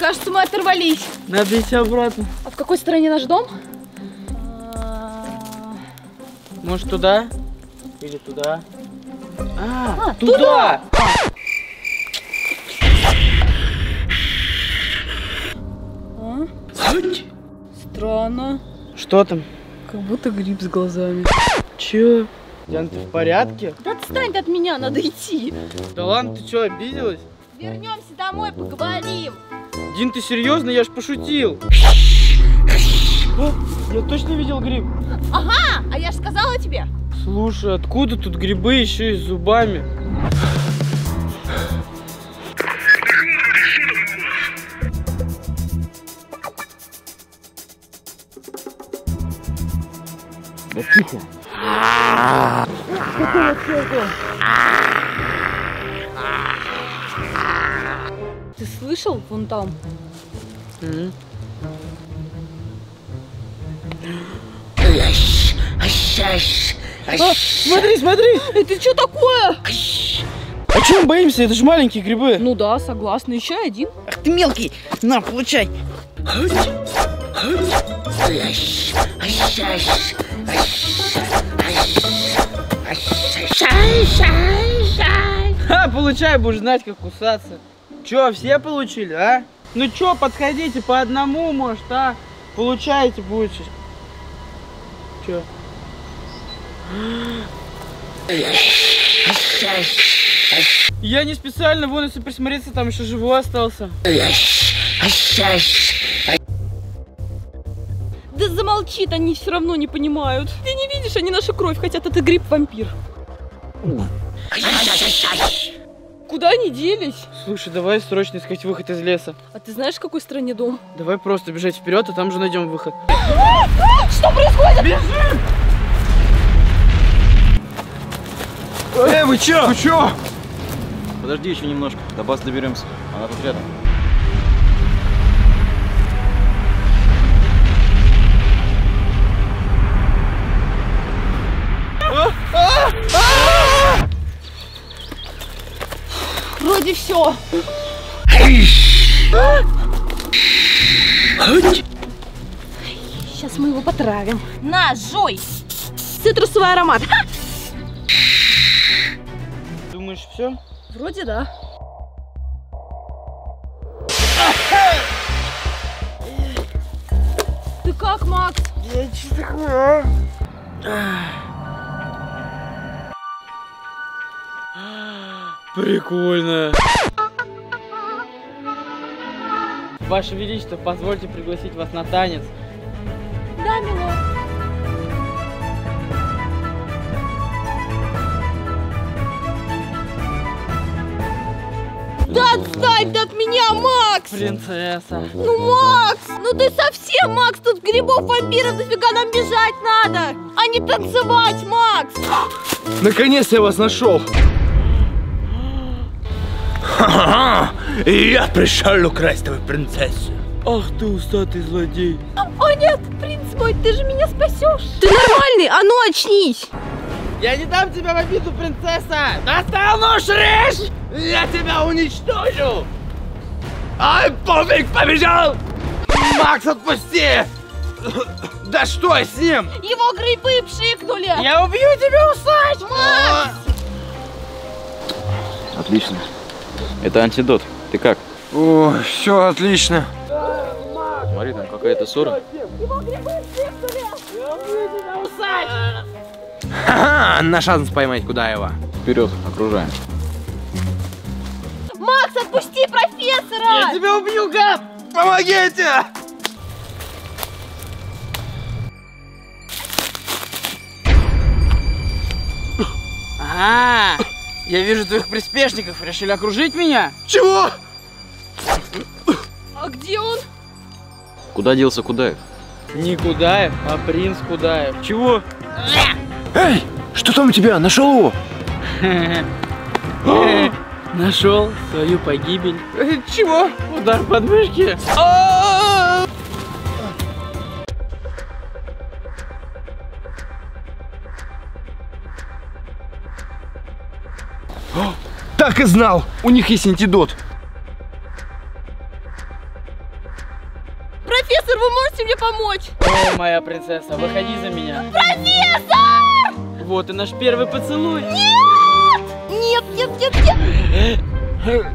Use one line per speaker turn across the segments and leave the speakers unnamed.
Кажется, мы оторвались.
Надо идти обратно.
А в какой стороне наш дом?
Может, туда? Или туда? Туда!
Странно.
Что там?
Как будто гриб с глазами.
Чё? Диана, ты в порядке?
Да отстань от меня, надо идти.
Да ладно, ты чё, обиделась?
Вернемся домой, поговорим.
Дин, ты серьезно? Я ж пошутил. О, я точно видел гриб.
Ага, а я же сказала тебе.
Слушай, откуда тут грибы еще и с зубами?
Да тихо.
Ты слышал вон там?
Смотри, смотри!
Это что такое?
А чего мы боимся? Это же маленькие грибы.
Ну да, согласна. Еще один.
Ах ты мелкий! На, получай! Ха, получай, будешь знать, как кусаться. Че, все получили, а? Ну че, подходите по одному, может, а? Получаете, будете. Че? Я не специально, вон, если присмотреться, там еще живой остался.
Да замолчит, они все равно не понимают. Ты не видишь, они нашу кровь хотят, это гриб-вампир. Куда они делись?
Слушай, давай срочно искать выход из леса.
А ты знаешь, в какой стране дом?
Давай просто бежать вперед, а там же найдем выход.
Что происходит?
Бежим!
Вы чё?
Ты чё?
Подожди еще немножко, до базы доберемся. Она тут рядом.
Вроде все. Сейчас мы его потравим. На, жуй! Цитрусовый аромат.
Думаешь, все?
Вроде да. Ты как, Макс?
Я чисто хвора. Прикольно. Ваше Величество, позвольте пригласить вас на танец.
Да, милорд. Да отстань ты от меня, Макс!
Принцесса.
Ну, Макс! Ну ты совсем, Макс! Тут грибов, вампиров, нафига нам бежать надо? А не танцевать, Макс!
Наконец я вас нашел. И я пришел украсть твою принцессу.
Ах ты усатый злодей.
О нет, принц мой, ты же меня спасешь! Ты нормальный, а ну очнись!
Я не дам тебя в обиду, принцесса! Достал нож, режь! Я тебя уничтожу!
Ай, пофиг, побежал! Макс, отпусти! Да что с ним?
Его грибы пшикнули!
Я убью тебя, усач!
Макс!
Отлично. Это антидот. Ты как?
О, все отлично.
Смотри, там какая-то ссора.
Его грибы пшикнули!
Я убью тебя, усач!
Ха-ха, на шанс поймать Кудаева.
Вперед, окружаем.
Макс, отпусти профессора!
Я тебя убью, гад!
Помогите!
Ага, я вижу твоих приспешников. Решили окружить меня?
Чего?
А где он?
Куда делся Кудаев?
Не Кудаев, а принц Кудаев. Чего?
Эй, что там у тебя? Нашел его?
Нашел свою погибель.
Чего?
Удар под мышки.
Так и знал, у них есть антидот.
Профессор, вы можете мне помочь?
Эй, моя принцесса, выходи за меня.
Профессор!
Вот и наш первый поцелуй.
Нет, нет, нет, нет.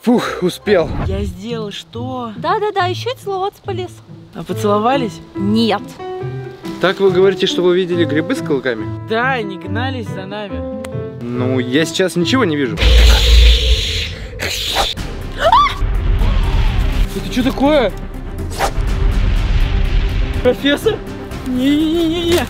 Фух, успел.
Я сделал что?
Да-да-да, еще и целоваться полез.
А поцеловались?
Нет.
Так вы говорите, что вы видели грибы с клыками?
Да, они гнались за нами.
Ну, я сейчас ничего не вижу.
Это что такое? Профессор? Не-не-не-не.